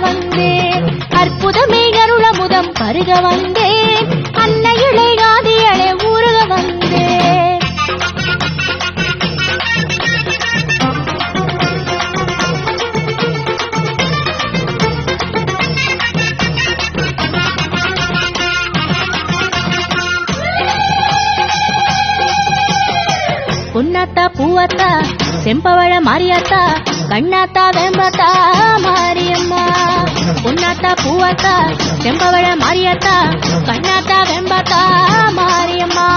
வந்தேன். அற்புதமே அருளமுதம் பருக வந்தேன். அன்னையிலே ஆதியளே ஊருக வந்தேன். பொன்னாத்தா பூவாத்தா செம்பவழ மாரியாத்தா கண்ணாத்தா வேம்பாத்தா மாரியம்மா. பொன்னாத்தா பூவாத்தா செம்பவழ மாரியாத்தா கண்ணாத்தா வேம்பாத்தா மாரியம்மா.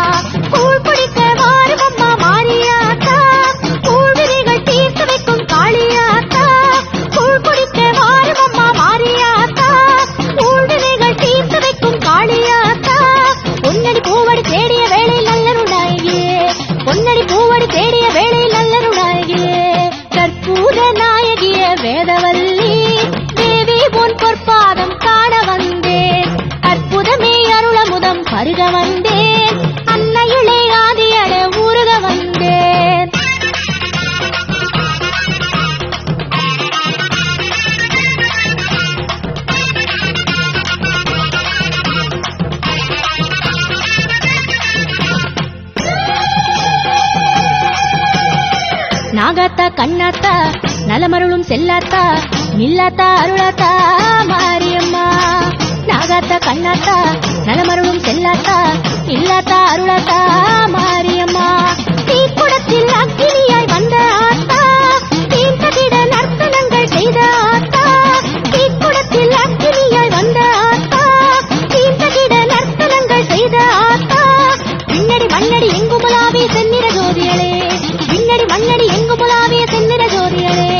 கூழ் குடிக்க வாருமம்மா மாரியாத்தா, கூழ்விரிகள் தீர்த்து வைக்கும் காளியாத்தா. கூழ் குடிக்க வாருமம்மா மாரியாத்தா, கூழ்விரிகள் தீர்த்து வைக்கும் காளியாத்தா. பொன்னடி பூவடி தேடிய வேளையில் நல்லருடாயே, பொன்னடி பூவடி தேடிய வேளையில் நல்லருடாயே. கற்பூர நாயகிய வேதவல்லி தேவி உன் பொற்பாதம் காண வந்தேன். அற்புதமே அருளமுதம் பருக வந்தேன். அன்னையிலே ஆதியளே ஊருக வந்தேன். நாகாத்தா கண்ணாத்தா நலமருளும் செல்லாத்தா நில்லாத்தா அருளாத்தா மாரியம்மா. நாகாத்தா கண்ணாத்தா நலமருளும் செல்லாத்தா நில்லாத்தா அருளாத்தா மாரியம்மா. தீக்குடத்தில் அக்கினியாய் வந்த ஆத்தா, தீர்த்ததிட நர்த்தனங்கள் செய்த ஆத்தா. தீக்குடத்தில் அக்கினியாய் வந்த ஆத்தா, தீர்த்ததிட நர்த்தனங்கள் செய்த ஆத்தா. பின்னடி மண்ணடி எங்குமுலாவிய செந்நிற ஜோதியளே, பின்னடி மண்ணடி எங்குமுலாவிய செந்நிற ஜோதியளே.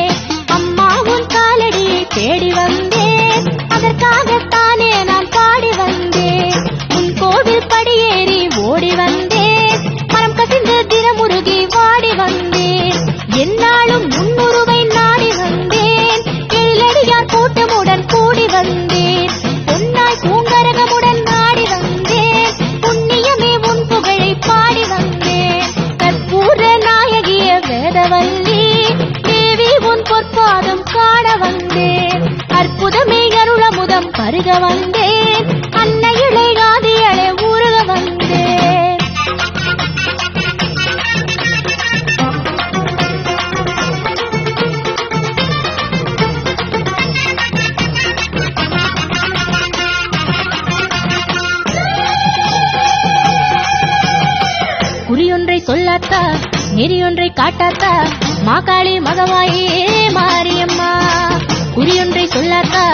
அம்மா உன் காலடியை தேடி வந்தேன், அதற்காகத்தானே நான் பாடி வந்தேன். உன் கோவில் படியேறி ஓடி வந்தேன், மனம் கசிந்து தினமுருகி வாடி வந்தேன். என்னாலும் முன்னுருவை நாடி வந்தேன், எழிலடியார் கூட்டமுடன் கூடி வந்தேன். பொன்னாய் பூங்கரகமுடன் நாடி வந்தேன், புண்ணியமே உன் புகழை பாடி வந்தேன். கற்பூர நாயகிய வேதவல்லி தேவி உன் பொற்பாதம் காண வந்தேன். அற்புதமே அருளமுதம் பருக வந்தேன். அன்னையிலே ஆதியளே ஊருக வந்தேன். குறியொன்றை சொல்லாத்தா நெறியொன்றை காட்டாத்தா மாகாளி மகவாயே மாரியம்மா. குறியொன்றை சொல்லாத்தா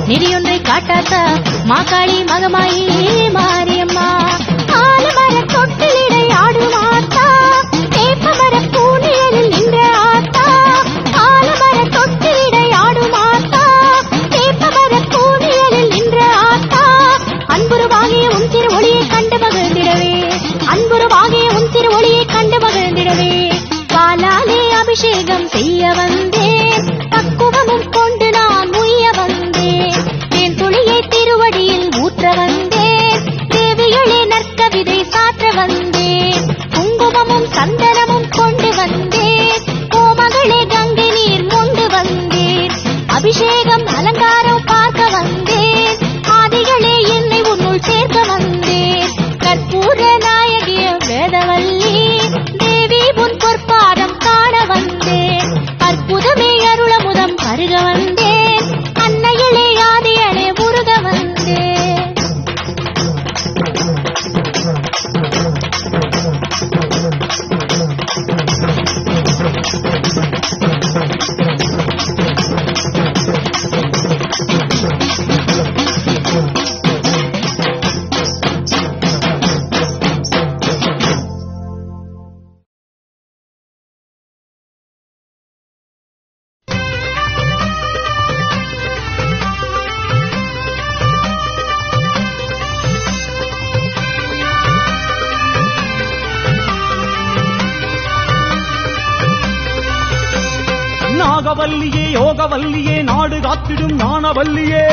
நெறியொன்றை காட்டாத்தா மாகாளி மகமாயே மாரியம்மா. ஆலமர தொட்டிலிடை ஆடும் ஆத்தா, வேப்பமர பூனியலில் நின்ற ஆத்தா. ஆலமர தொட்டிலிடை ஆடும் ஆத்தா, வேப்பமர பூனியலில் நின்ற ஆத்தா. அன்புருவாகிய உன் திரு ஒளியை கண்டு மகிழ்ந்திடவே, அன்புருவாகிய உன் திரு ஒளியை கண்டு மகிழ்ந்திடவே. பாலாலே அபிஷேகம் செய்ய வந்தேன், பக்குவமும் கொண்டு நான் உய்ய வந்தேன். என் துளியை திருவடியில் ஊற்ற வந்தேன், தேவிகளே நற்கவிதை சாற்ற வந்தேன். குங்குமமும் சந்தனமும் கொண்டு வந்தேன், கோமகளே கங்கை நீர் கொண்டு வந்தேன். அபிஷேகம் அலங்காரம் பார்க்க வந்தேன், ஆதிகளே என்னை உன்னுள் சேர்க்க வந்தேன். கற்பூர நாயகிய வேதவல்லி தேவி உன் பொற்பாதம் காண வந்தேன். அற்புதமே அருளமுதம் பருக வந்தேன். அன்னையிலே ஆதியளே ஊருக வந்தேன். நாகவல்லியே யோகவல்லியே நாடு காத்திடும் ஞானவல்லியே.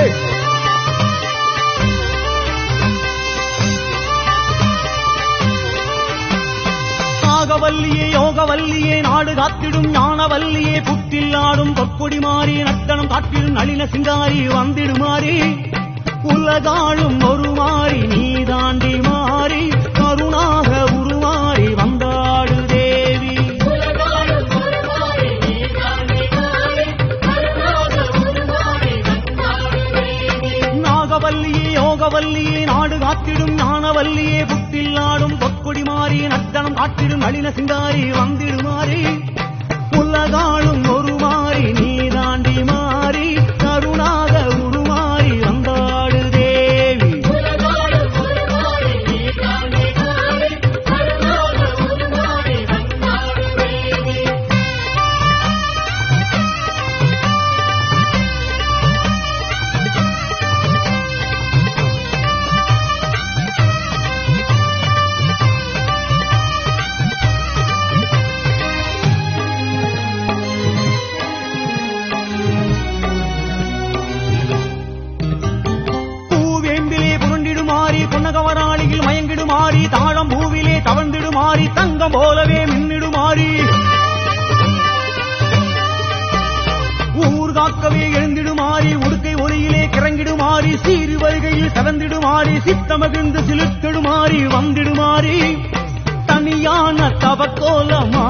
நாகவல்லியே யோகவல்லியே நாடு காத்திடும் ஞானவல்லியே. புத்தில் ஆடும் பொற்கொடி மாறி நத்தனம் காட்டிடும் நளின நளின சிங்காரி வந்திடுமாறி உலகாளும் ஒரு மாறி நீ தாண்டி மாறி கருணாக உருமாறி வந்தாடு தேவி நாகவல்லியே யோகவல்லியே நாடு காத்திடும் ஞானவல்லியே புத்தில் ஆடும் பொற்கொடி மாறி நத்தனம் காத்திடும் நளின சிங்காரி வந்திடுமாறி உலகாளும் ஒரு மாறி நீ தாண்டி மாறி கருணாக உருமாறி வந்தாடு தேவி பொன்னகவராளியில் மயங்கிடுமாறி தாழம் பூவிலே தவழ்ந்திடுமாறி தங்கம் போலவே மின்னிடுமாறி ஊர் காக்கவே எழுந்திடுமாறி உடுக்கை ஒளியிலே கிறங்கிடுமாறி சீறு வருகையில் செவந்திடுமாறி சித்தமகிழ்ந்து சிலுத்திடுமாறி வந்திடுமாறி தனியான தவக்கோலம்மா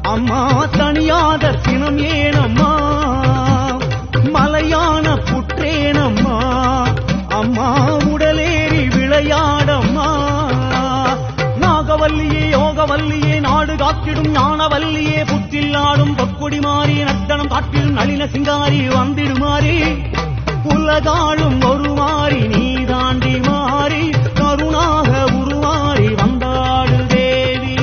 அம்மா தனியாத சினம் ஏனம்மா மலையான புற்றேனம்மா அம்மா உடலேறி விளையாடம்மா நாகவல்லியே யோகவல்லியே நாடு காத்திடும் ஞானவல்லியே புத்தில் ஆடும் பொற்கொடி மாறி நத்தனம் காட்டிடும் நளின சிங்காரி வந்திடுமாறி உலகாளும் ஒரு மாறி நீ தாண்டி மாறி கருணாக உருமாறி வந்தாடு தேவி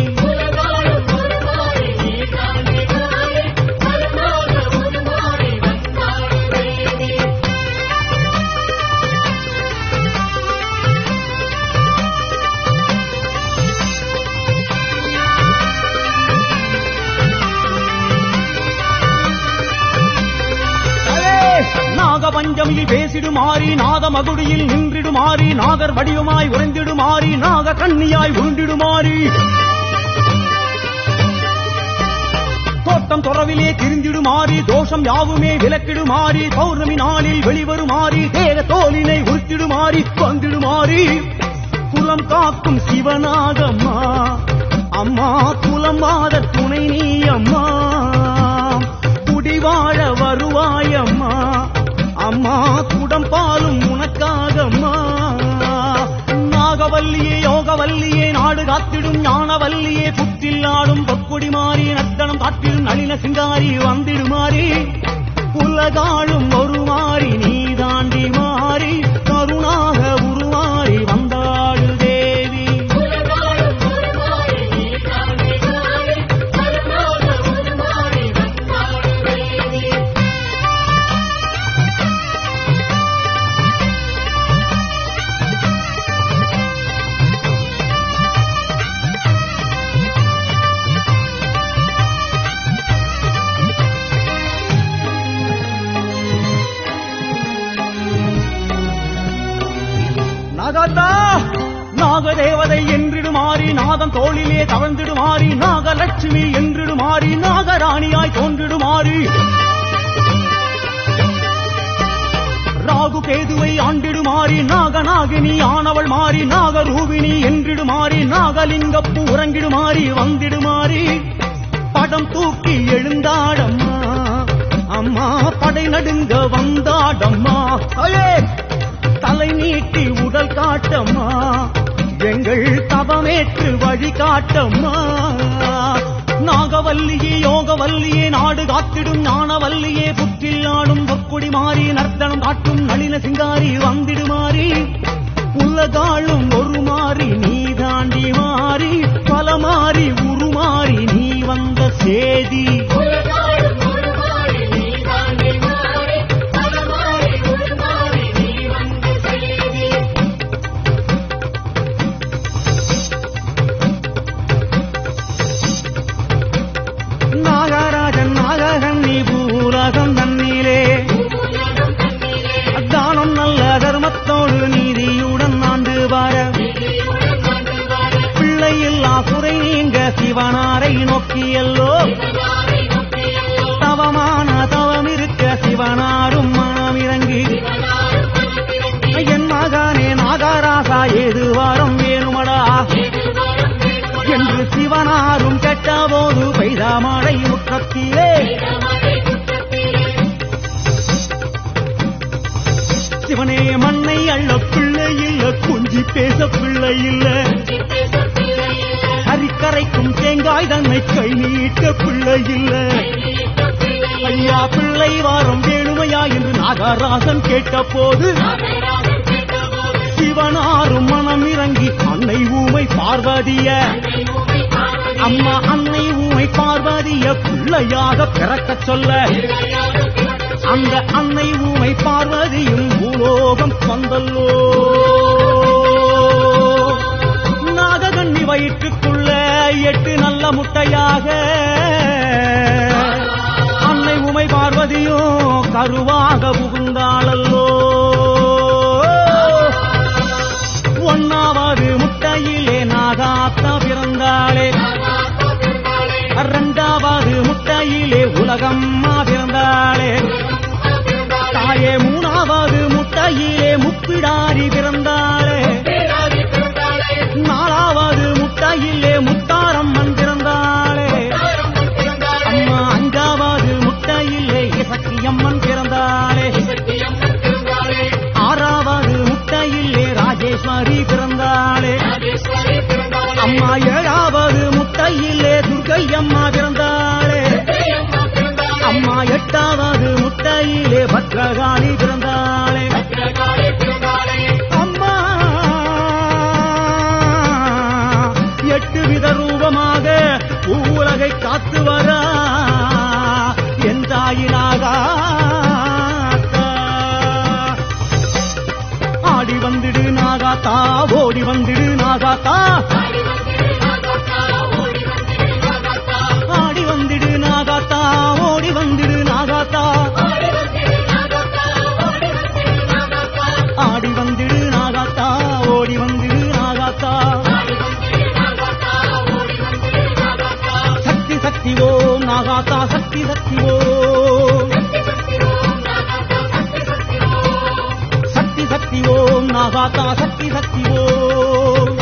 பஞ்சமியில் பேசிடுமாறி நாத மகுடியில் நின்றிடுமாறி நாகர் வடிவமாய் உறைந்திடுமாறி நாக கண்ணியாய் உருண்டிடுமாறி தோட்டம் துறவிலே திரிந்திடுமாறி தோஷம் யாவுமே விலக்கிடுமாறி பௌர்ணமி நாளில் வெளிவருமாறி தேக தோலினை உறுத்திடுமாறி வந்திடுமாறி குலம் காக்கும் சிவனாகம்மா அம்மா குலம் மாத துணை நீ அம்மா குடிவாழ வருவாயம்மா அம்மா குடம் பாலும் உனக்காகம்மா நாகவல்லியே யோகவல்லியே நாடு காத்திடும் ஞானவல்லியே புத்தில் ஆடும் பொற்கொடி மாறி நத்தனம் காத்திடும் நளின சிங்காரி வந்திடுமாறி உலகாளும் ஒரு மாறி நீ தாண்டி மாறி கருணாக உருமாறி வந்தாடு தேவி நாகதேவதை என்றிடுமாறி நாதம் தோளிலே தவழ்ந்திடுமாறி நாகலட்சுமி என்றிடுமாறி நாகராணியாய் தோன்றிடுமாறி ராகு கேதுவை ஆண்டிடுமாறி நாகநாகினி ஆனவள் மாறி நாகரூபிணி என்றிடுமாறி நாகலிங்கப்பு உறங்கிடுமாறி வந்திடுமாறி படம் தூக்கி எழுந்தாடம்மா அம்மா படை நடுங்க வந்தாடம்மா தலை நீட்டி உடல் காட்டம்மா எங்கள் தவமேற்று வழி காட்டம்மா நாகவல்லியே யோகவல்லியே நாடு காத்திடும் ஞானவல்லியே புத்தில் ஆடும் பொற்கொடி மாறி நர்த்தனம் காட்டும் நளின சிங்காரி வந்திடுமாறி உலகாளும் ஒரு மாறி நீ தாண்டி மாறி பல மாறி உருமாறி நீ வந்த சேதி சிவனாரை நோக்கியல்லோ தவமான தவமிருக்க சிவனாரும் என் மகனே நாகராசா ஏது வாரம் வேணுமடா என்று சிவனாரும் கேட்டபோது பெய்த மழை முற்றத்திலே சிவனே மண்ணை அள்ள பிள்ளை இல்ல கொஞ்சி பேச பிள்ளை இல்ல அரிக்கரைக்கும் தேங்காய் தன்னை கை நீட்ட பிள்ளை இல்ல ஐயா பிள்ளை வாரம் வேணுமையா என்று நாகராசன் கேட்ட போது சிவனாரும் மனம் இறங்கி அன்னை ஊமை பார்வதிய அம்மா அன்னை ஊமை பார்வதிய பிள்ளையாக பிறக்கச் சொல்ல அந்த அன்னை ஊமை பார்வதியும் பூலோகம் வந்தல்லோ நாககண்ணி வயிற்றுக்குள்ள 8 நல்ல முட்டையாக அன்னை ஊமை பார்வதியும் கருவாக புகுந்தாளல்லோ 1வது முட்டையிலே நாகாத்தா பிறந்தாளே 2வது முட்டையிலே உலகம்மா பிறந்தாளே தாயே 3வது முட்டையிலே முப்பிடாரி பிறந்தாளே 4வது முட்டையிலே முத்தாரம்மன் பிறந்தாளே அம்மா 5வது முட்டையிலே இசக்கியம்மன் பிறந்தாளே 6வது முட்டையிலே ராஜேஸ்வரி பிறந்தாளே அம்மா 7வது முட்டையிலே துர்க்கையம்மா பிறந்தாளே அம்மா 8வது முட்டையிலே பத்ரகாளி பிறந்தாளே அம்மா 8 வித ரூபமாக உலகை காத்து வர என் தாயினாக ஆடி வந்துடு நாகாத்தா ஓடி வந்துடு நாகாத்தா ஆடி வந்துடு நாகாத்தா ஓடி வந்துடு நாகாத்தா ஆடி வந்துடு நாகாத்தா ஓடி வந்துடு நாகாத்தா சக்தி சக்தி ஓம் நாகாத்தா சக்தி சக்தி ஓம் சக்தி சக்தி ஓம் நாகாத்தா சக்தி சக்தி ஓம்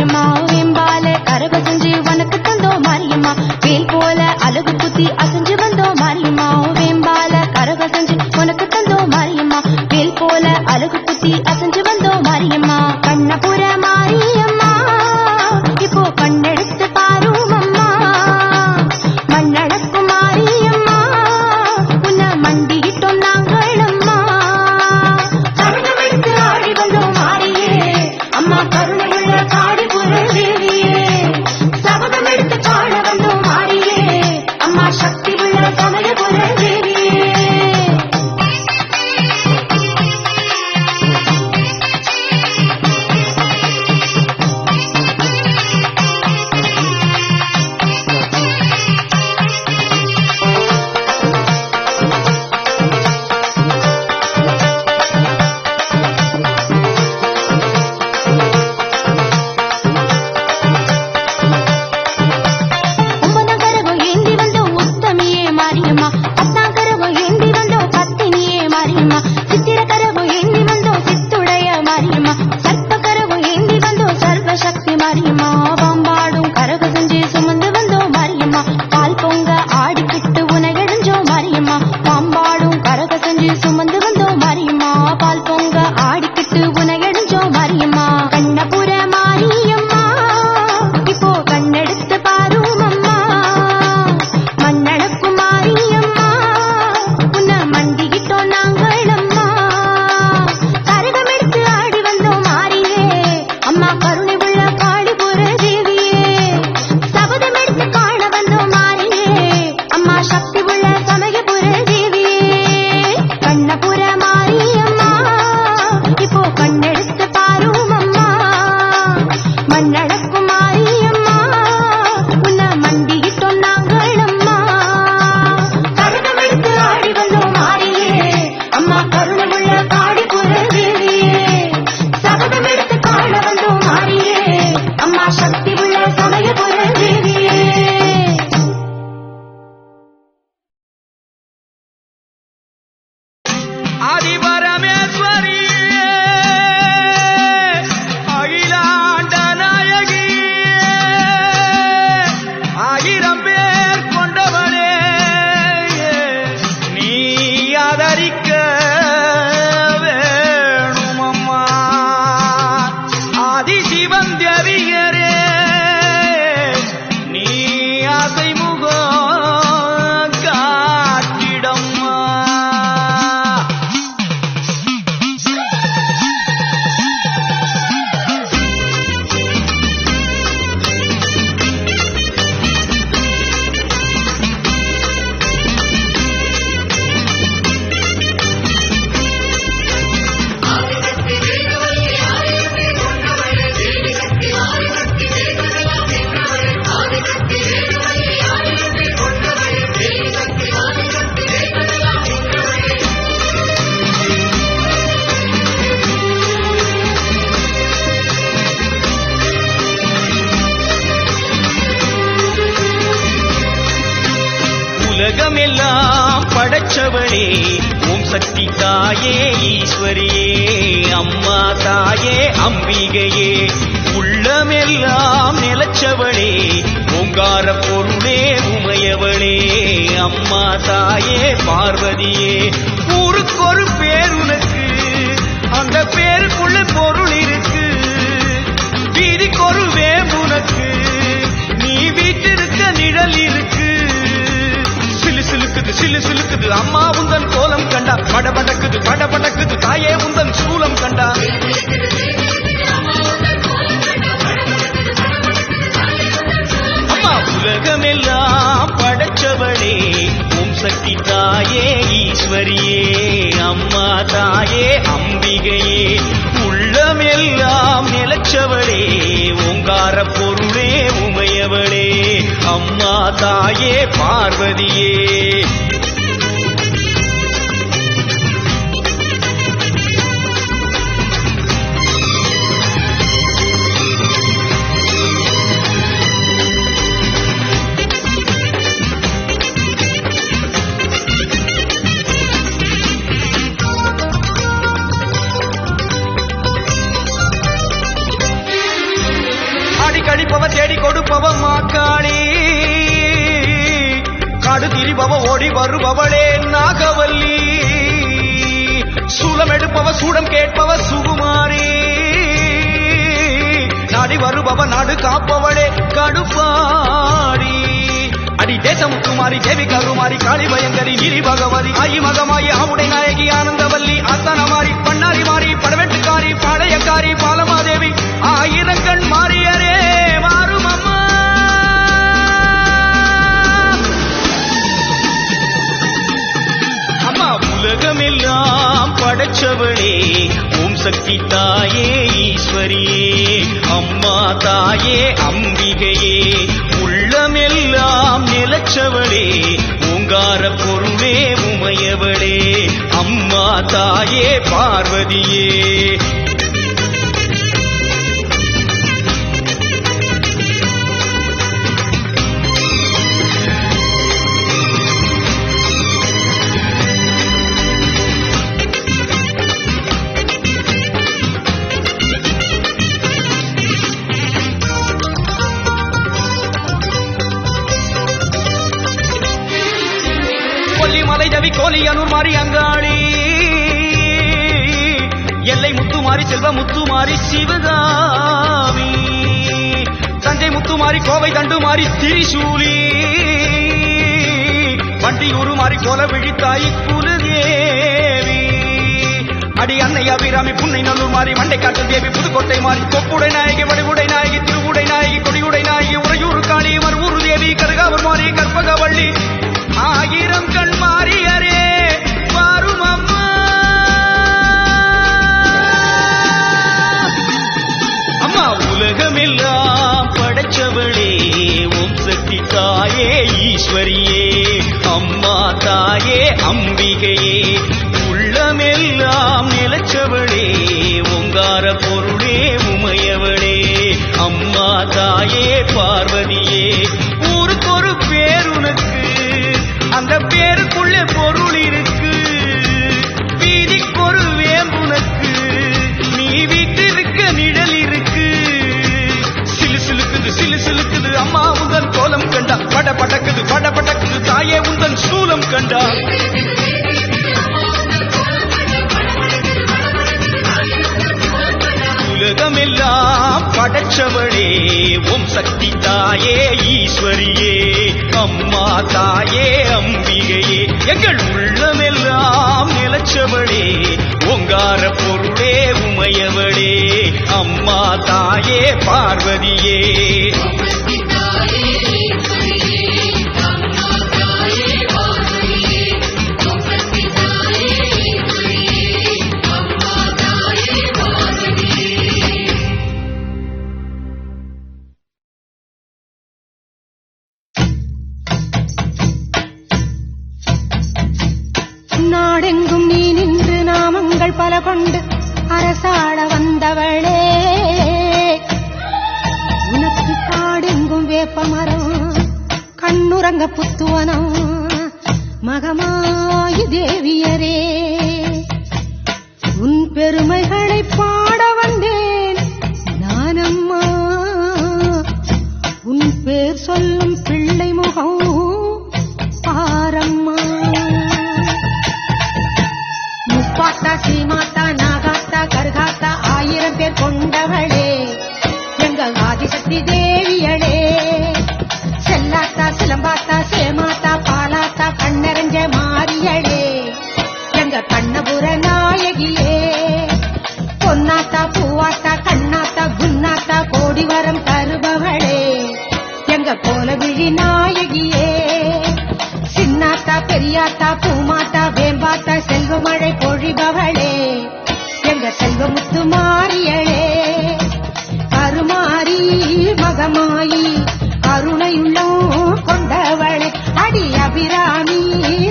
மாரியம்மா வெம்பால கரக செஞ்சு உனக்கு தந்தோம் மாரியம்மா வேல் போல அழகு குத்தி அசைஞ்சு வந்தோம் மாரியம்மா வெம்பால கரக செஞ்சு உனக்கு தந்தோம் மாரியம்மா வேல் போல அழகு குத்தி அசைஞ்சு வந்தோம் மாரியம்மா கண்ணபுர மாரியம்மா இப்போ கண்ணெடுத்து பாரும் அம்மா மண்ணடக்கும் மாரியம்மா உன்னை மண்டியிட்டோம் நாங்கள் அம்மா கருணமெடுத்து ஆடி வந்தோம் மாரியே அம்மா கருணையுள்ள காடிபுர தேவியே சபதம் எடுத்து பாட வந்தோம் மாரியே அம்மா சக்தி உள்ள சமயபுர தேவியே உலகமெல்லாம் படைச்சவளே ஓம் சக்தி தாயே ஈஸ்வரியே அம்மா தாயே அம்பிகையே உள்ளமெல்லாம் நிலச்சவளே ஓங்கார பொருளே உமையவளே அம்மா தாயே பார்வதியே ஊருக்கொரு பேர் உனக்கு அந்த பேருக்குள்ள பொருள் இருக்கு வீதிக்கொரு வேம்புனக்கு நீ வீட்டிருக்க நிழல் இருக்கு சிலு சிலுக்குது அம்மா உந்தன் கோலம் கண்டா படபடக்குது தாயே உந்தன் சூலம் கண்டா அம்மா உலகமெல்லாம் படைச்சவளே ஓம் சக்தி தாயே ஈஸ்வரியே அம்மா தாயே அம்பிகையே உள்ளமெல்லாம் நிலச்சவளே ஓங்கார பொருளே உமையவளே அம்மா தாயே பார்வதியே மாறி கழிப்பவ தேடி கொடுப்பவ மாக்காளி காடு திரிபவ ஓடி வருபவளே நாகவல்லி சூலம் எடுப்பவ சூடம் கேட்பவ சுகுமாரி நாடி வருபவ நாடு காப்பவளே கடுப்பாடி அடி தேசமுத்துமாரி தேவி கருமாரி காளி பயங்கரி நீரி பகவதி ஆயி மகமாயி ஆவுடை நாயகி ஆனந்தவல்லி ஆஸ்தானமாரி பண்ணாரி மாறி படவெட்டுக்காரி பாளையக்காரி பாலமாதேவி ஆயிரங்கண் மாறியரே மாறும் அம்மா அம்மா உலகமெல்லாம் படைச்சவளே ஓம் சக்தி தாயே ஈஸ்வரியே அம்மா தாயே அம்பிகையே உள்ளமெல்லாம் நிலச்சவளே ஓங்கார பொருளே உமையவளே அம்மா தாயே பார்வதியே கொல்லிமலை ஜவி கோலியனூர் மாறி அங்காளி எல்லை முத்துமாரி செல்வ முத்துமாரி சிவகாமி தஞ்சை முத்துமாரி கோவை தண்டுமாரி திரிசூலி வண்டியூரு மாறி கோல விழித்தாய் குலதேவி அடி அன்னை அபிராமி புன்னை நல்லூர் மாறி மண்டைக்காட்டு தேவி புதுக்கோட்டை மாறி கொப்புடை நாயகி வடிவுடை நாயகி திருவுடை நாயகி கொடியுடை நாயகி உறையூர் காளி மறுவூர் தேவி கருகாவூர் மாறி கற்பகவள்ளி ஆயிரம் கண் மாறியரே மாறும் அம்மா அம்மா உலகமெல்லாம் படைச்சவளே ஓம் சக்தி தாயே ஈஸ்வரியே அம்மா தாயே அம்பிகையே உள்ளமெல்லாம் நிலச்சவளே ஓங்கார பொருளே உமையவளே அம்மா தாயே பார்வதியே ஊருக்கொரு பேருனக்கு அந்த பேருக்குள்ளே பொருள் இருக்கு வீதிக்கொரு வேம்புனக்கு நீ வீட்டிருக்க நிழல் இருக்கு சிலு சிலுக்குது அம்மா உந்தன் கோலம் கண்டா பட படக்குது தாயே உந்தன் சூலம் கண்டா உலகமெல்லாம் படைச்சவளே ஓம் சக்தி தாயே ஈஸ்வரியே அம்மா தாயே அம்பிகையே எங்கள் உள்ளமெல்லாம் நிலச்சவளே ஓங்கார பொருளே உமையவளே அம்மா தாயே பார்வதியே நாடெங்கும் நீ நின்று நாமங்கள் பல கொண்டு அரசாட வந்தவளே உனக்கு காடெங்கும் வேப்பமரம் கண்ணுறங்க புத்துவனம் மகமாயி தேவியரே உன் பெருமைகளை பாட வந்தேன் நானம்மா உன் பேர் சொல்லும் பிள்ளை முகம் பாரம்மா முப்பாத்தா சீமாத்தா நாகாத்தா கருகாத்தா 1000 பேர் கொண்டவளே எங்கள் ஆதிசக்தி தேவியளே செல்லாத்தா சிலம்பாத்தா சேமாத்தா பாலாத்தா கண்ணரஞ்ச மாரியளே எங்க கண்ணபுர நாயகியே பொன்னாத்தா பூவாத்தா கண்ணாத்தா குன்னாத்தா கோடி வரம் தருபவளே எங்க கோலவிழி நாயகியே சின்னாத்தா பெரியாத்தா பூமாத்தா வேம்பாத்தா செல்வமழை பொழிபவளே எங்க செல்வமுத்து மாரியளே கருமாரி மகமாயி கருணையுள்ளம் கொண்டவளே அடி அபிராமி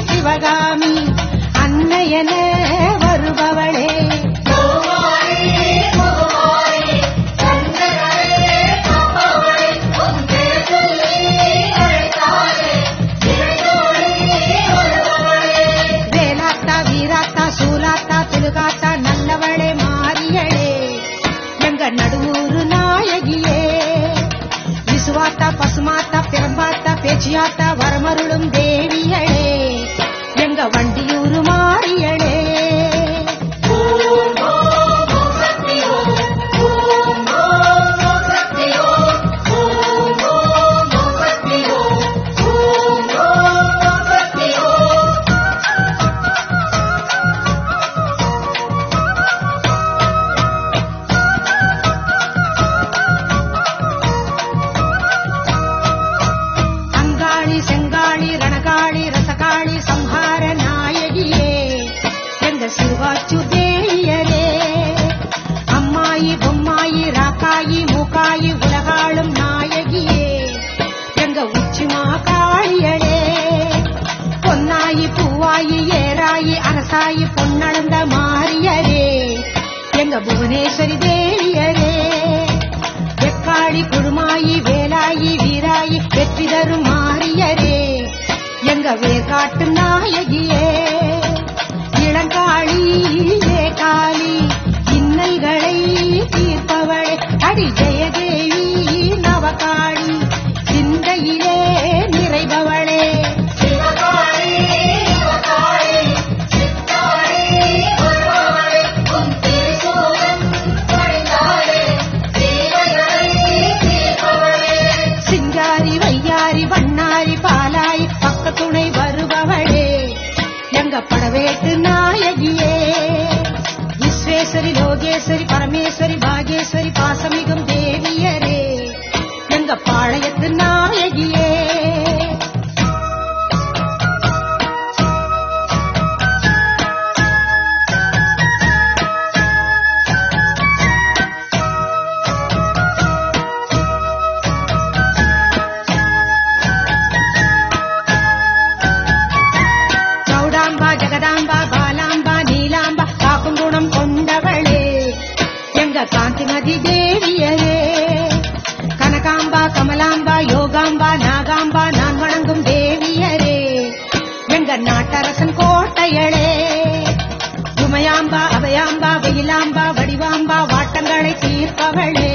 சிவகாமி அன்னையன வருபவளே வேலாத்தா வீராத்தா சூலாத்தா திலுகாத்தா நல்லவளே மாரியளே எங்க நடுவூரு நாயகியே உச்சியாத்த வரமருளும் தேவியளே எங்க வண்டியூரு மாறியளே பொன்னளந்த மாரியரே எங்க புவனேஸ்வரி தேவியரே எக்காளி குழுமாயி வேலாயி வீராயி வெற்றி தரும் மாரியரே எங்க வேர்காட்டு நாயகியே இளங்காளி காளி இன்னல்களை தீர்ப்பவளே அடி ஜெயதேவி நவகாளி சிந்தையிலே நிறைபவளே துணை வருபவளே எங்க படவேட்டு நாயகியே விஸ்வேஸ்வரி லோகேஸ்வரி பரமேஸ்வரி பாகேஸ்வரி பாசமிகும் தேவியரே எங்க பாளையத்து நாயகியே காந்திமதி தேவியரே கனகாம்பா கமலாம்பா யோகாம்பா நாகாம்பா நான் வணங்கும் தேவியரே எங்க நாட்டரசன் கோட்டையளே உமையாம்பா அபயாம்பா வெயிலாம்பா வடிவாம்பா வாட்டங்களை தீர்ப்பவளே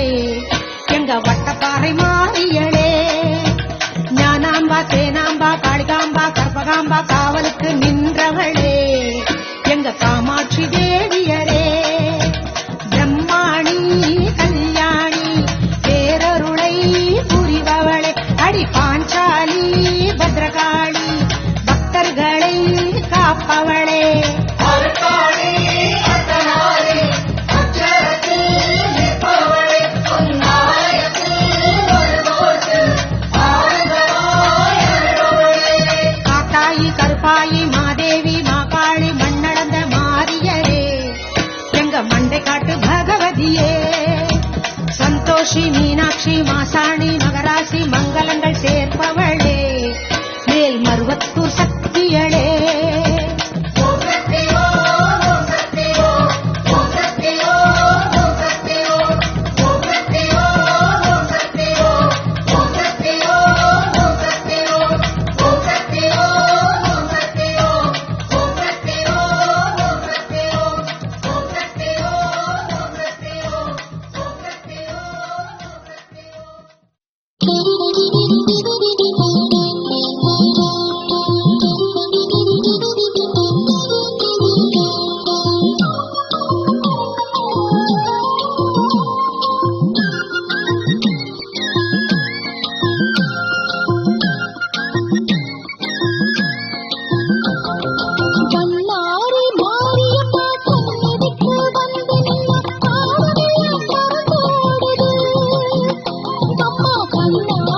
எங்க வட்டப்பாறை மாறியளே ஞானாம்பா தேனாம்பா காளிகாம்பா கற்பகாம்பா காவலுக்கு நின்றவளே எங்க காமாட்சி தேவியரே கல்யாணி பேரருளை புரிபவளே அடி பாஞ்சாலி பத்ரகாளி பக்தர்களை காப்பவளே காத்தாயி கருப்பாயி மாதேவி மாகாளி மண்ணளந்த மாரியரே எங்க மண்டை காட்டு பகவதியே சந்தோஷி மீனாட்சி மாசாணி மகராசி மங்களங்கள் சேர்ப்பவளே மேல் மருவத்தூர் சக்தியளே Allah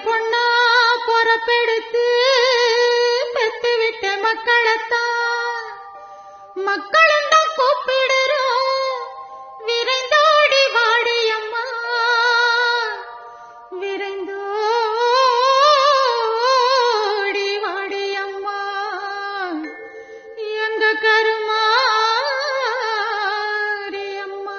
பொண்ணா பொறப்பெடுத்து பெத்து விட்ட மக்களைத்தான் மக்களும் தான் கூப்பிடுறோம் விரைந்தோடி வாடியம்மா விரைந்தோடி வாடியம்மா எங்க கருமாரி அம்மா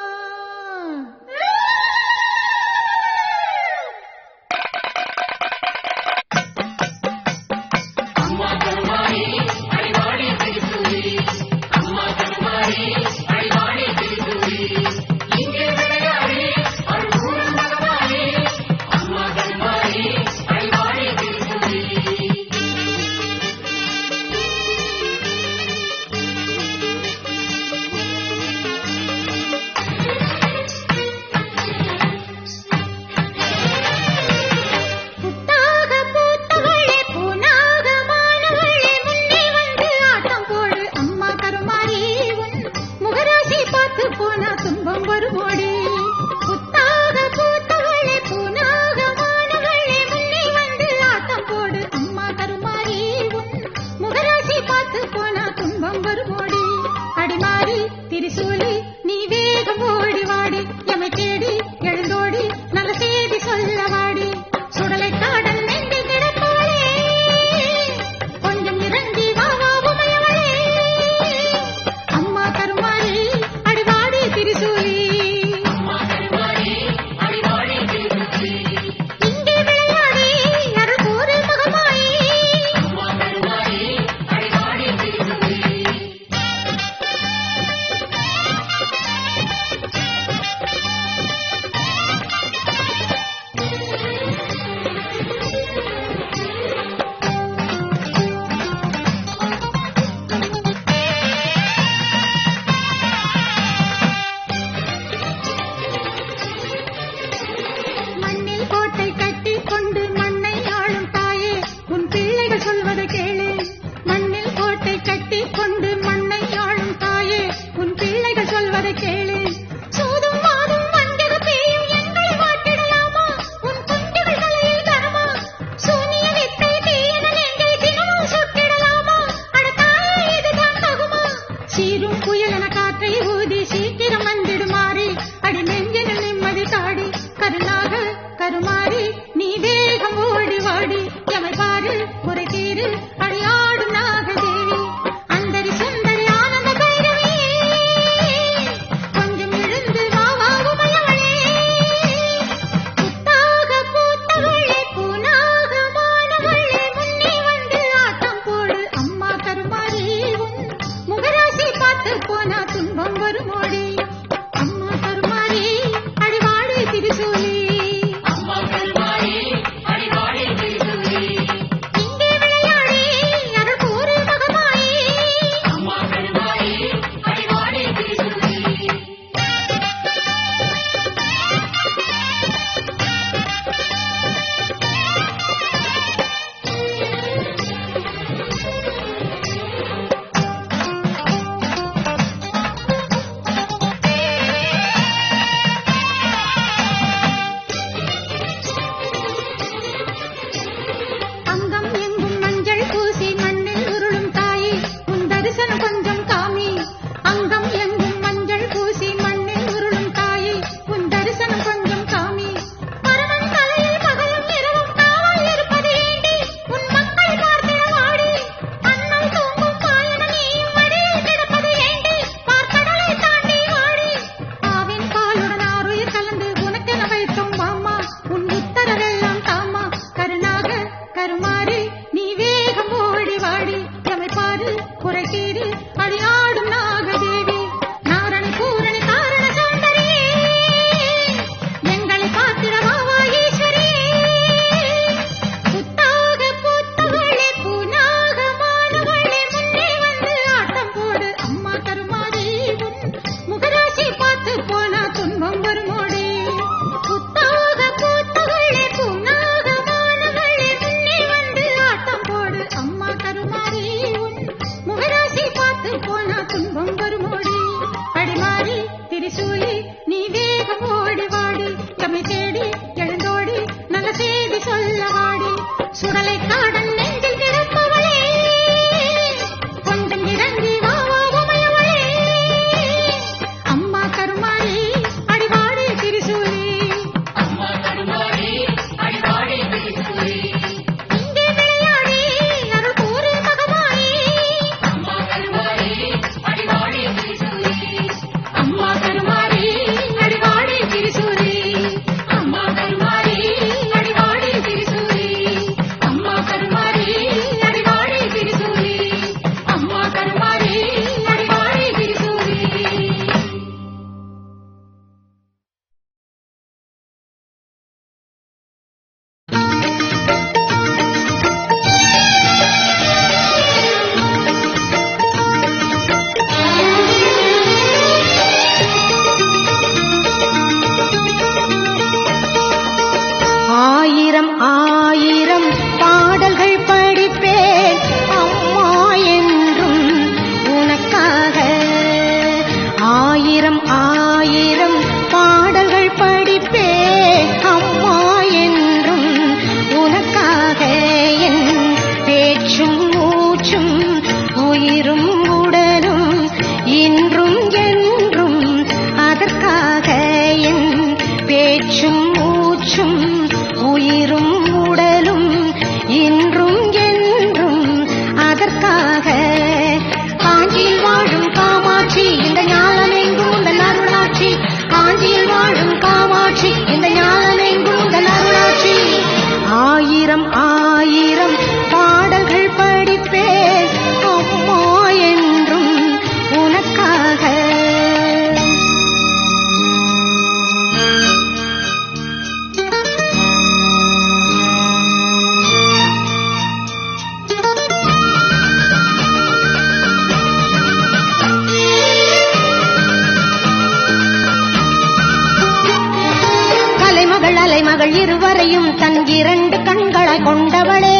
மகள் இருவரையும் தன் 2 கண்களை கொண்டவளே.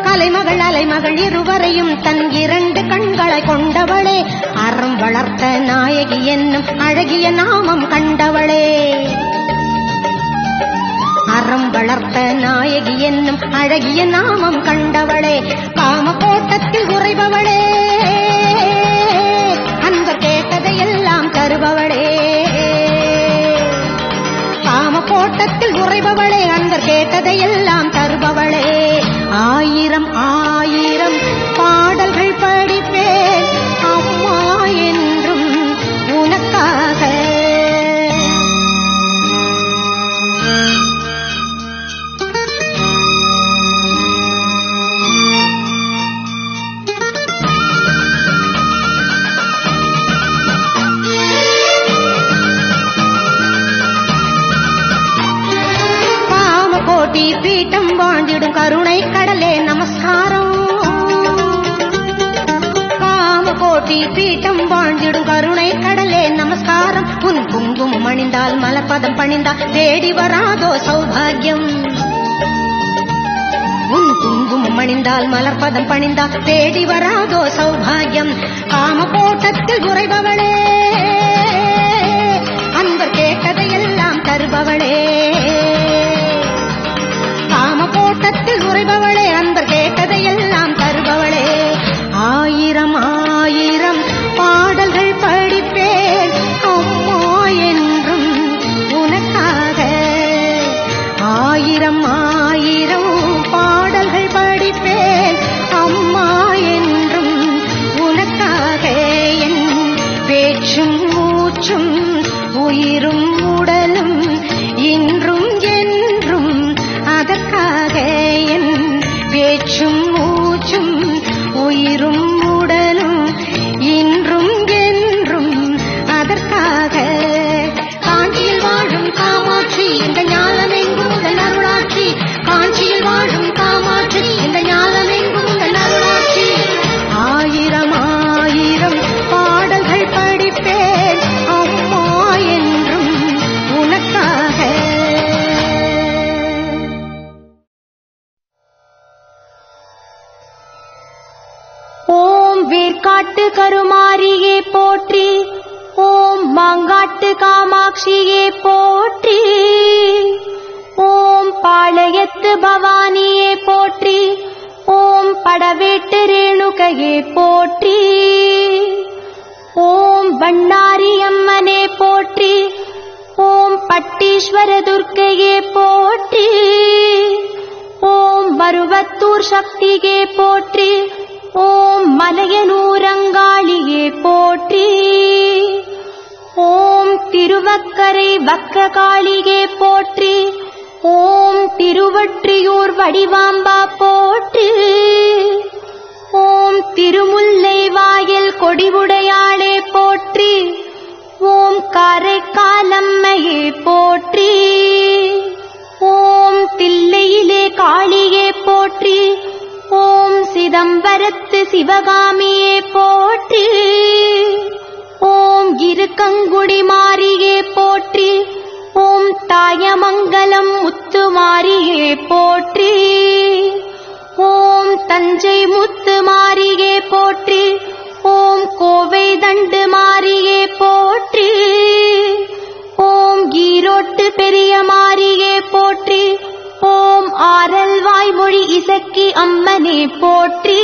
கலைமகள் அலைமகள் இருவரையும் தன் 2 கண்களை கொண்டவளே. அறம் வளர்த்த நாயகி என்னும் அழகிய நாமம் கண்டவளே. அறம் வளர்த்த நாயகி என்னும் அழகிய நாமம் கண்டவளே. காம கோட்டத்தில் உறைபவளே, அன்பர் கேட்டதையெல்லாம் தருபவளே. காம கோட்டத்தில் உறைபவளே, அன்பர் கேட்டதையெல்லாம் தருபவளே. 1000 1000 பாடல்கள் படிப்பேன் அம்மா என்றும் உனக்காக. பீட்டம் வாழ்ந்திடும் கருணை கடலே நமஸ்காரம். காமகோட்டி பீட்டம் வாழ்ந்திடும் கருணை கடலே நமஸ்காரம். உன் குங்குமம் அணிந்தால் மலர்பதம் பணிந்தால் தேடி வராதோ சௌபாகியம். உன் குங்குமம் அணிந்தால் மலர்பதம் பணிந்தால் தேடி வராதோ சௌபாகியம். காமகோட்டத்தில் உறைபவளே, அன்பர் கேட்டதையெல்லாம் தருபவளே. காமகோட்டத்தில் உறைபவளே, அன்பர் கேட்டதையெல்லாம் தருபவளே. 1000 1000 பாடல்கள் படிப்பேன் அம்மா என்றும் உனக்காக. 1000 1000 பாடல்கள் படிப்பேன் அம்மா என்றும் உனக்காக. என் பேச்சும் மூச்சும் உயிரும் உடலும் இன்றும் என்றும் அதற்காக. என் பேச்சும் மூச்சும் உயிரும் உடலும் இன்றும் என்றும் அதற்காக. காஞ்சியில் வாழும் காமாட்சி இந்த ஞானமெங்கும் உங்கள் அருளாட்சி. காஞ்சியில் வாழும் காமாட்சி இந்த ஞானமெங்கும் உங்கள் அருளாட்சி. 1000 1000 பாடல்கள் படிப்பேன் அம்மா என்றும் உனக்காக. ஓம் வேர்க்காட்டு கருமாரியே போற்றி, ஓம் மாங்காட்டு காமாட்சியே போற்றி, ஓம் பாளையத்து பவானியே போற்றி, ஓம் படவேட்டு ரேணுகையே போற்றி, ஓம் பண்ணாரி அம்மனே போற்றி, ஓம் பட்டீஸ்வர துர்க்கையே போற்றி, ஓம் மருவத்தூர் சக்தியே போற்றி, ஓம் மலையனூரங்காளியே போற்றி, ஓம் திருவக்கரை வக்ககாளியே போற்றி, ஓம் திருவொற்றியூர் வடிவாம்பா போற்றி, ஓம் திருமுல்லை வாயில் கொடிவுடையாளே போற்றி, ஓம் காரைக்காலம்மையே போற்றி, ஓம் தில்லையிலே காளியே போற்றி, ஓம் சிதம்பரத்து சிவகாமியே போற்றி, ஓம் இருக்கங்குடி மாரியே போற்றி, ஓம் தாயமங்கலம் முத்துமாரியே போற்றி, ஓம் தஞ்சை முத்துமாரியே போற்றி, ஓம் கோவை தண்டு மாரியே போற்றி, ஓம் ஈரோட்டு பெரிய மாரியே போற்றி, ஓம் ஆரல்வாய் மொழி இசக்கி அம்மனே போற்றி,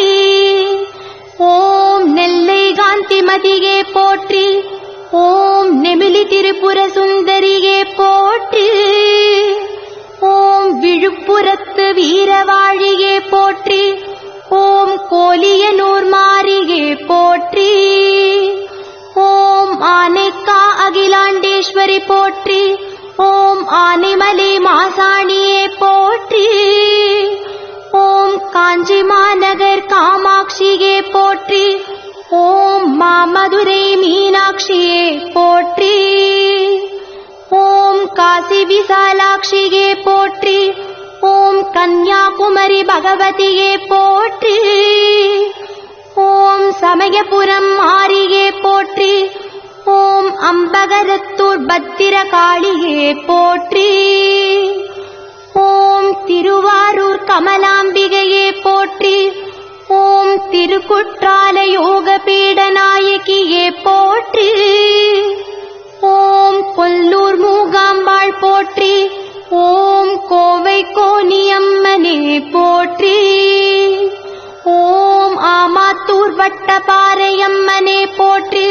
ஓம் நெல்லை காந்திமதியே போற்றி, ஓம் நெமிலி திரிபுர சுந்தரியே போற்றி, ஓம் விழுப்புரத்து வீரவாழியே போற்றி, ஓம் கோலியனூர் மாரியே போற்றி, ஓம் ஆனைக்கா அகிலாண்டேஸ்வரி போற்றி, ஓம் ஆனைமலை மாசாணியே போற்றி, ஓம் காஞ்சி மாநகர் காமாட்சியே போற்றி, ஓம் மாமதுரை மீனாட்சியே போற்றி, ஓம் காசி விசாலாட்சியே போற்றி, ஓம் கன்யாகுமரி பகவதியே போற்றி, ஓம் சமயபுரம் மாரியே போற்றி, ஓம் அம்ப பகரத்தூர் பத்திரகாளியே போற்றி. ஓம் திருவாரூர் கமலாம்பிகையே போற்றி. ஓம் திருக்குற்றால யோக பீடநாயகியே போற்றி. ஓம் கொல்லூர் மூகாம்பாள் போற்றி. ஓம் கோவை கோணியம்மனே போற்றி. ஓம் ஆமாத்தூர் வட்டபாறையம்மனே போற்றி.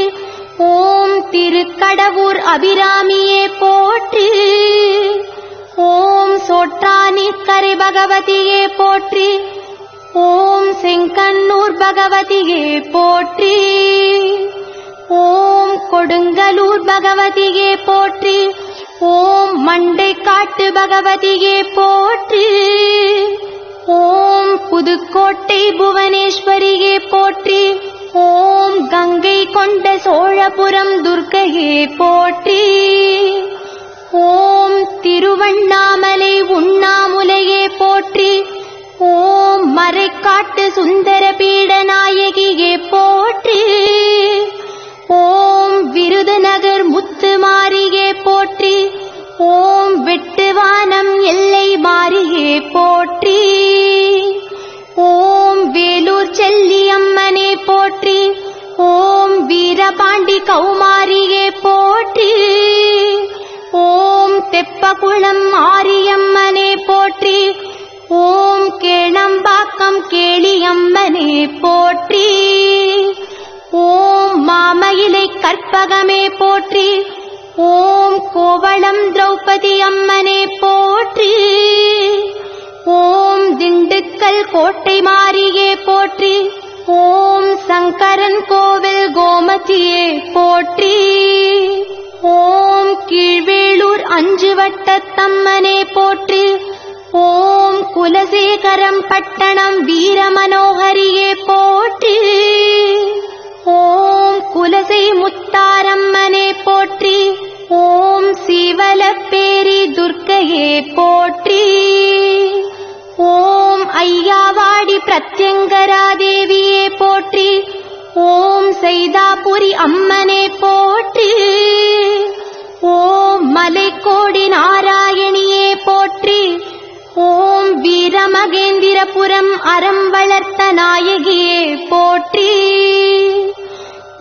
ஓம் திருக்கடவூர் அபிராமியே போற்றி. ஓம் சோற்றானிக்கரை பகவதியே போற்றி. ஓம் செங்கண்ணூர் பகவதியே போற்றி. ஓம் கொடுங்கலூர் பகவதியே போற்றி. ஓம் மண்டைக்காட்டு பகவதியே போற்றி. ஓம் புதுக்கோட்டை புவனேஸ்வரியே போற்றி. ஓம் கங்கை கொண்ட சோழபுரம் துர்க்கையே போற்றி. ஓம் திருவண்ணாமலை உண்ணாமுலையே போற்றி. ஓம் மறைக்காட்டு சுந்தர பீடநாயகியே போற்றி. ஓம் விருதுநகர் முத்துமாரியே போற்றி. ஓம் வெட்டுவானம் எல்லை மாரியே போற்றி. ஓம் வேலூர் செல்லியம்மனே போற்றி. ஓம் வீரபாண்டி கௌமாரியே போற்றி. ஓம் தெப்பகுளம் மாரியம்மனே போற்றி. ஓம் கேளம்பாக்கம் கேளியம்மனே போற்றி. ஓம் மாமயிலை கற்பகமே போற்றி. ஓம் கோவளம் திரௌபதி அம்மனே போற்றி. ஓம் திண்டுக்கல் கோட்டை மாரியே போற்றி. ஓம் சங்கரன் கோவில் கோமதியே போற்றி. ஓம் கீழ்வேளூர் அஞ்சுவட்டத்தம்மனே போற்றி. ஓம் குலசேகரம் பட்டணம் வீரமனோகரியே போற்றி. ஓம் குலசை முத்தாரம்மனே போற்றி. ஓம் சீவலப்பேரி துர்க்கையே போற்றி. ஓம் ஐயாவாடி பிரத்யங்கராதேவியே போற்றி. ஓம் சைதாபுரி அம்மனே போற்றி. ஓம் மலைக்கோடி நாராயணியே போற்றி. ஓம் வீரமகேந்திரபுரம் அறம் வளர்த்த நாயகியே போற்றி.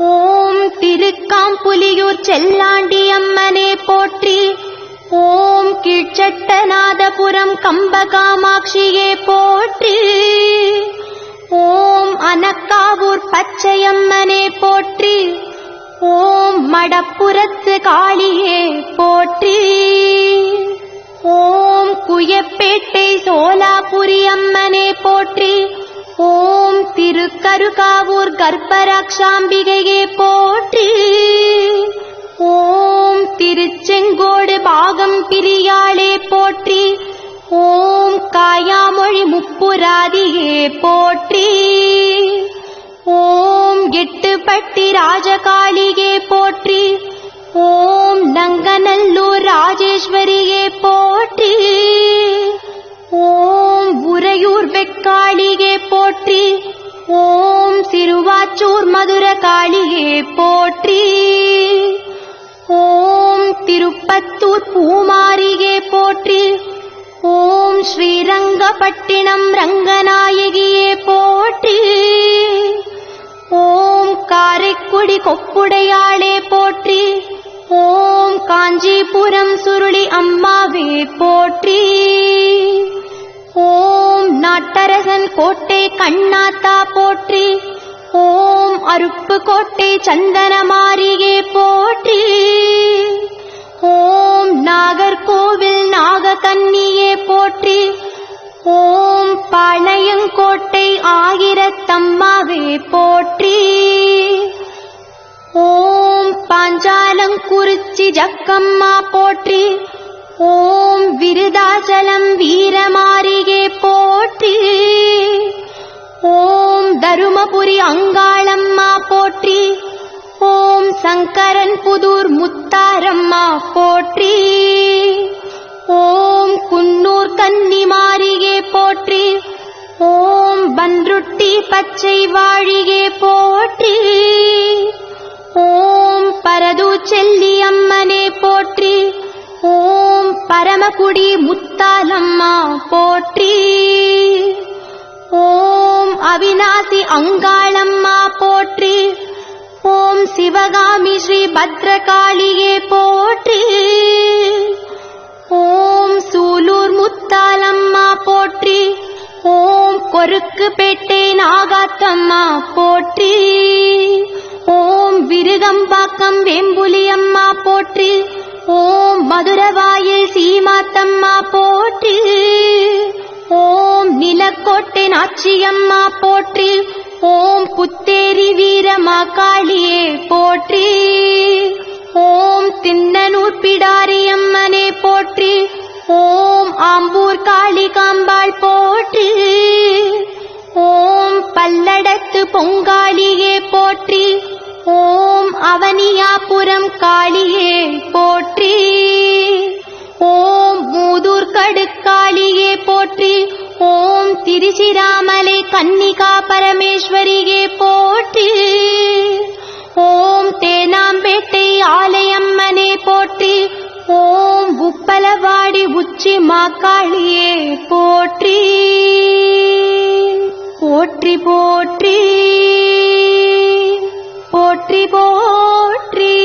ஓம் திருக்காம்புலியூர் செல்லாண்டி அம்மனே போற்றி. ஓம் கீழ்ச்சட்டநாதபுரம் கம்பகாமாட்சியே போற்றி. ஓம் அனக்காவூர் பச்சையம்மனே போற்றி. ஓம் மடப்புறத்து காளியே போற்றி. ஓம் குயப்பேட்டை சோலாபுரி அம்மனே போற்றி. ஓம் திருக்கருகாவூர் கர்ப்பராக்ஷாம்பிகையே போற்றி. ஓம் திருச்செங்கோடு பாகம் பிரியாளே போற்றி. ஓம் காயாமொழி முப்புராதியே போற்றி. ஓம் எட்டுப்பட்டி ராஜகாளியே போற்றி. ஓம் நங்கநல்லூர் ராஜேஸ்வரியே போற்றி. ஓம் உறையூர் வெக்காளியே போற்றி. ஓம் சிறுவாச்சூர் மதுர காளியே போற்றி. ஓம் திருப்பத்தூர் பூமாரியே போற்றி. ஓம் ஸ்ரீரங்கப்பட்டினம் ரங்கநாயகியே போற்றி. ஓம் காரைக்குடி கொப்புடையாளே போற்றி. ஓம் காஞ்சிபுரம் சுருளி அம்மாவே போற்றி. ஓம் நாட்டரசன் கோட்டை கண்ணாத்தா போற்றி. ஓம் அருப்புக்கோட்டை சந்தனமாரியே போற்றி. ஓம் நாகர்கோவில் நாககன்னியே போற்றி. ஓம் பாளையங்கோட்டை ஆயிரத்தம்மாவே போற்றி. ஓம் பாஞ்சாலங்குறிச்சி ஜக்கம்மா போற்றி. ஓம் விருதாச்சலம் வீரமாரியே போற்றி. ஓம் தருமபுரி அங்காளம்மா போற்றி. ஓம் சங்கரன் புதூர் முத்தாரம்மா போற்றி. ஓம் குன்னூர் கன்னிமாரியே போற்றி. ஓம் பன்ருட்டி பச்சை வாழியே போற்றி. ஓம் பரதூச்செல்லியம் ஒத்தகுடி முத்தாலம்மா போற்றி. ஓம் அவிநாசி அங்காளம்மா போற்றி. ஓம் சிவகாமி ஸ்ரீ பத்ரகாளியே போற்றி. ஓம் சூலூர் முத்தாலம்மா போற்றி. ஓம் கொருக்குப்பேட்டை நாகாத்தம்மா போற்றி. ஓம் விருகம்பாக்கம் வேம்புலியம்மா போற்றி. ஓம் மதுரவாயில் சீமாத்தம்மா போற்றி. ஓம் நிலக்கோட்டை நாச்சியம்மா போற்றி. ஓம் புத்தேரி வீரமா காளியே போற்றி. ஓம் திண்ணனூர் பிடாரியம்மனே போற்றி. ஓம் ஆம்பூர் காளிகாம்பாள் போற்றி. ஓம் பல்லடத்து பொங்காளியே போற்றி. ஓம் அவனியாபுரம் காளியே போற்றி. ஓம் மூதூர் கடுக்காளியே போற்றி. ஓம் திருச்சிராமலை கன்னிகா பரமேஸ்வரியே போற்றி. ஓம் தேனாம்பேட்டை ஆலயம்மனே போற்றி. ஓம் உப்பலவாடி உச்சி மாக்காளியே போற்றி. போற்றி போற்றி போற்றி போற்றி.